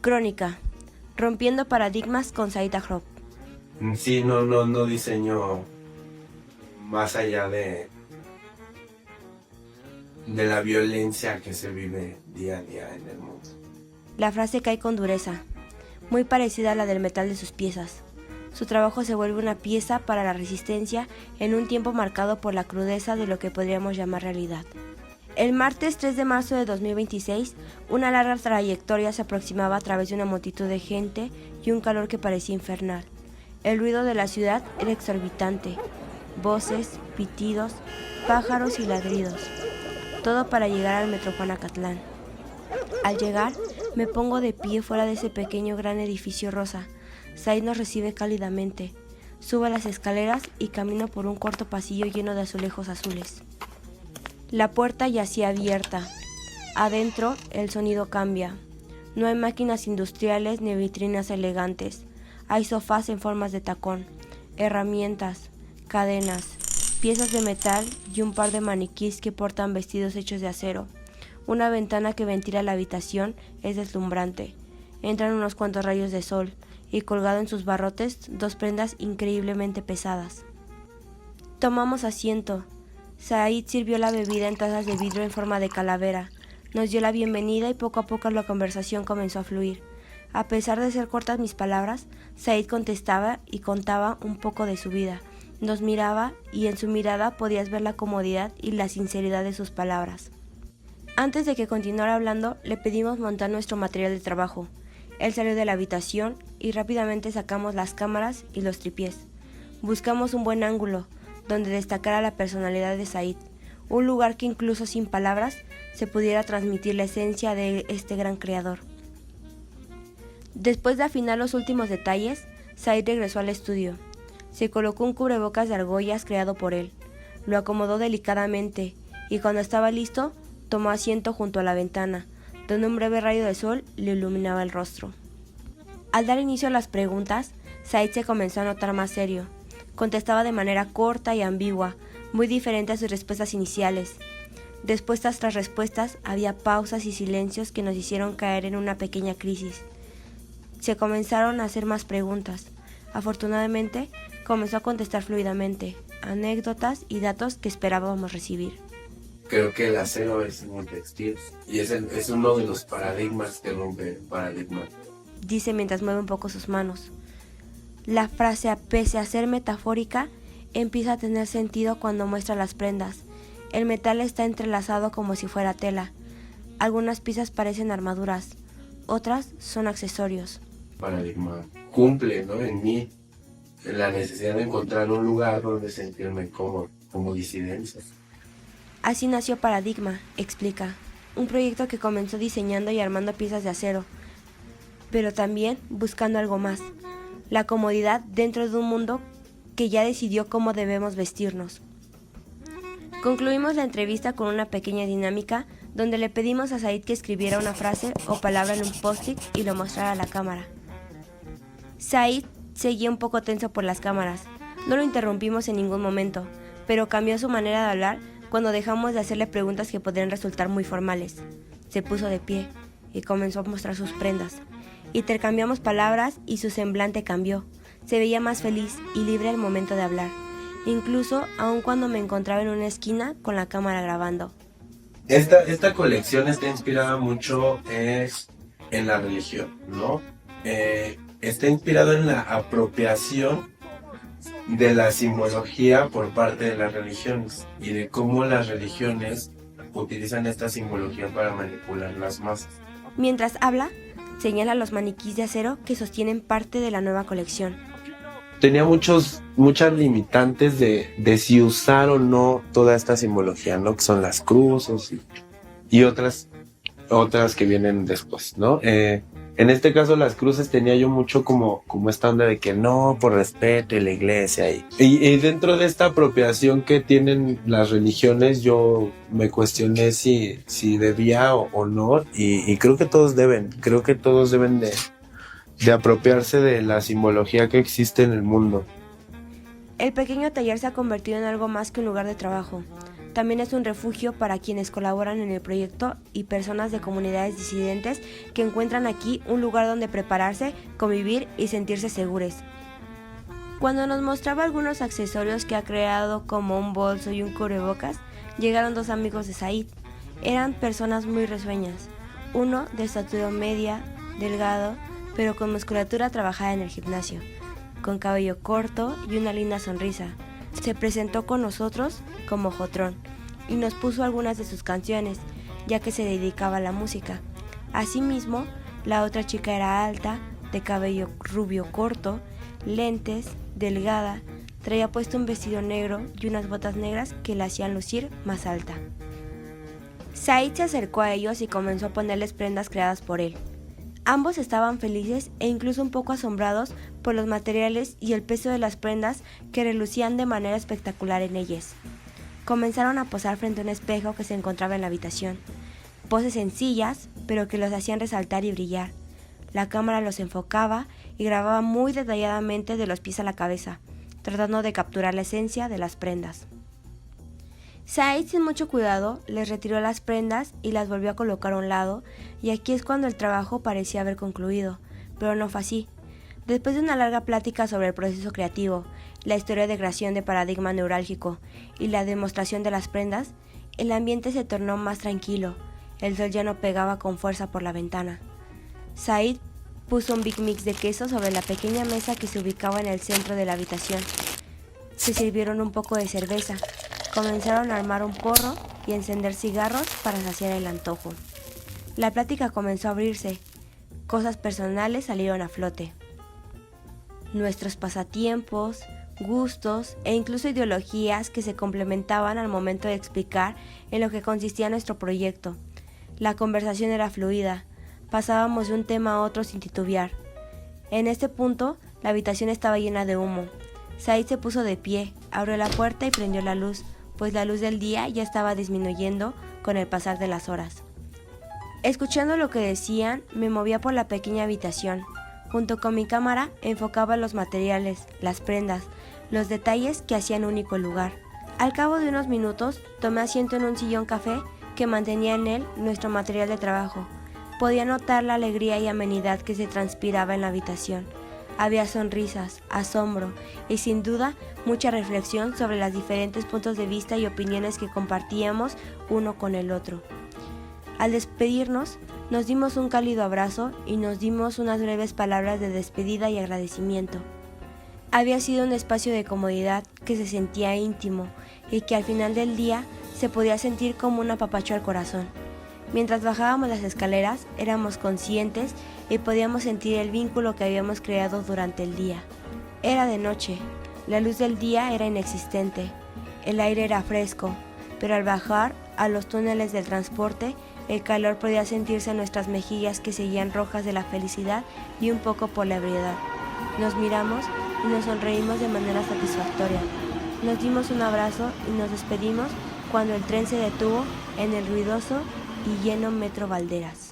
Crónica, rompiendo paradigmas con Said Ajrov. Sí, no diseño más allá de la violencia que se vive día a día en el mundo. La frase cae con dureza, muy parecida a la del metal de sus piezas. Su trabajo se vuelve una pieza para la resistencia en un tiempo marcado por la crudeza de lo que podríamos llamar realidad. El martes 3 de marzo de 2026, una larga trayectoria se aproximaba a través de una multitud de gente y un calor que parecía infernal. El ruido de la ciudad era exorbitante, voces, pitidos, pájaros y ladridos, todo para llegar al Metro Juan Acatlán. Al llegar, me pongo de pie fuera de ese pequeño gran edificio rosa. Said nos recibe cálidamente. Subo las escaleras y camino por un corto pasillo lleno de azulejos azules. La puerta yacía abierta. Adentro, el sonido cambia. No hay máquinas industriales ni vitrinas elegantes. Hay sofás en formas de tacón, herramientas, cadenas, piezas de metal y un par de maniquís que portan vestidos hechos de acero. Una ventana que ventila la habitación es deslumbrante. Entran unos cuantos rayos de sol y colgado en sus barrotes dos prendas increíblemente pesadas. Tomamos asiento. Said sirvió la bebida en tazas de vidrio en forma de calavera. Nos dio la bienvenida y poco a poco la conversación comenzó a fluir. A pesar de ser cortas mis palabras, Said contestaba y contaba un poco de su vida. Nos miraba y en su mirada podías ver la comodidad y la sinceridad de sus palabras. Antes de que continuara hablando, le pedimos montar nuestro material de trabajo. Él salió de la habitación y rápidamente sacamos las cámaras y los tripiés. Buscamos un buen ángulo, donde destacara la personalidad de Said, un lugar que incluso sin palabras se pudiera transmitir la esencia de este gran creador. Después de afinar los últimos detalles, Said regresó al estudio. Se colocó un cubrebocas de argollas creado por él, lo acomodó delicadamente y cuando estaba listo, tomó asiento junto a la ventana, donde un breve rayo de sol le iluminaba el rostro. Al dar inicio a las preguntas, Said se comenzó a notar más serio. Contestaba de manera corta y ambigua, muy diferente a sus respuestas iniciales. Respuestas tras respuestas, había pausas y silencios que nos hicieron caer en una pequeña crisis. Se comenzaron a hacer más preguntas. Afortunadamente, comenzó a contestar fluidamente, anécdotas y datos que esperábamos recibir. Creo que el acero es muy textil y es uno de los paradigmas que rompe el paradigma. Dice mientras mueve un poco sus manos. La frase, pese a ser metafórica, empieza a tener sentido cuando muestra las prendas. El metal está entrelazado como si fuera tela. Algunas piezas parecen armaduras, otras son accesorios. Paradigma cumple, ¿no? En mí, la necesidad de encontrar un lugar donde sentirme cómodo, como disidencia. Así nació Paradigma, explica, un proyecto que comenzó diseñando y armando piezas de acero, pero también buscando algo más, la comodidad dentro de un mundo que ya decidió cómo debemos vestirnos. Concluimos la entrevista con una pequeña dinámica donde le pedimos a Said que escribiera una frase o palabra en un post-it y lo mostrara a la cámara. Said seguía un poco tenso por las cámaras, no lo interrumpimos en ningún momento, pero cambió su manera de hablar cuando dejamos de hacerle preguntas que podrían resultar muy formales. Se puso de pie y comenzó a mostrar sus prendas. Intercambiamos palabras y su semblante cambió. Se veía más feliz y libre al momento de hablar, incluso aun cuando me encontraba en una esquina con la cámara grabando. Esta colección está inspirada mucho en la religión, ¿no? Está inspirado en la apropiación de la simbología por parte de las religiones y de cómo las religiones utilizan esta simbología para manipular las masas. Mientras habla, señala los maniquís de acero que sostienen parte de la nueva colección. Tenía muchas limitantes de si usar o no toda esta simbología, ¿no? Que son las cruces y otras que vienen después, ¿no? En este caso las cruces tenía yo mucho como esta onda de que no, por respeto y la iglesia. Y dentro de esta apropiación que tienen las religiones, yo me cuestioné si debía o no. Y creo que todos deben de apropiarse de la simbología que existe en el mundo. El pequeño taller se ha convertido en algo más que un lugar de trabajo. También es un refugio para quienes colaboran en el proyecto y personas de comunidades disidentes que encuentran aquí un lugar donde prepararse, convivir y sentirse seguros. Cuando nos mostraba algunos accesorios que ha creado como un bolso y un cubrebocas, llegaron dos amigos de Said. Eran personas muy risueñas. Uno de estatura media, delgado, pero con musculatura trabajada en el gimnasio, con cabello corto y una linda sonrisa. Se presentó con nosotros como Jotrón y nos puso algunas de sus canciones, ya que se dedicaba a la música. Asimismo, la otra chica era alta, de cabello rubio corto, lentes, delgada, traía puesto un vestido negro y unas botas negras que la hacían lucir más alta. Said se acercó a ellos y comenzó a ponerles prendas creadas por él. Ambos estaban felices e incluso un poco asombrados por los materiales y el peso de las prendas que relucían de manera espectacular en ellas. Comenzaron a posar frente a un espejo que se encontraba en la habitación. Poses sencillas, pero que los hacían resaltar y brillar. La cámara los enfocaba y grababa muy detalladamente de los pies a la cabeza, tratando de capturar la esencia de las prendas. Said, sin mucho cuidado, les retiró las prendas y las volvió a colocar a un lado, y aquí es cuando el trabajo parecía haber concluido, pero no fue así. Después de una larga plática sobre el proceso creativo, la historia de creación de paradigma neurálgico y la demostración de las prendas, el ambiente se tornó más tranquilo. El sol ya no pegaba con fuerza por la ventana. Said puso un Big Mix de queso sobre la pequeña mesa que se ubicaba en el centro de la habitación. Se sirvieron un poco de cerveza, comenzaron a armar un porro y encender cigarros para saciar el antojo. La plática comenzó a abrirse, cosas personales salieron a flote. Nuestros pasatiempos, gustos e incluso ideologías que se complementaban al momento de explicar en lo que consistía nuestro proyecto. La conversación era fluida. Pasábamos de un tema a otro sin titubear. En este punto, la habitación estaba llena de humo. Said se puso de pie, abrió la puerta y prendió la luz, pues la luz del día ya estaba disminuyendo con el pasar de las horas. Escuchando lo que decían, me movía por la pequeña habitación. Junto con mi cámara, enfocaba los materiales, las prendas, los detalles que hacían único el lugar. Al cabo de unos minutos, tomé asiento en un sillón café que mantenía en él nuestro material de trabajo. Podía notar la alegría y amenidad que se transpiraba en la habitación. Había sonrisas, asombro y sin duda mucha reflexión sobre los diferentes puntos de vista y opiniones que compartíamos uno con el otro. Al despedirnos, nos dimos un cálido abrazo y nos dimos unas breves palabras de despedida y agradecimiento. Había sido un espacio de comodidad que se sentía íntimo y que al final del día se podía sentir como un apapacho al corazón. Mientras bajábamos las escaleras, éramos conscientes y podíamos sentir el vínculo que habíamos creado durante el día. Era de noche, la luz del día era inexistente, el aire era fresco, pero al bajar a los túneles del transporte, el calor podía sentirse en nuestras mejillas que seguían rojas de la felicidad y un poco por la ebriedad. Nos miramos y nos sonreímos de manera satisfactoria. Nos dimos un abrazo y nos despedimos cuando el tren se detuvo en el ruidoso y lleno Metro Valderas.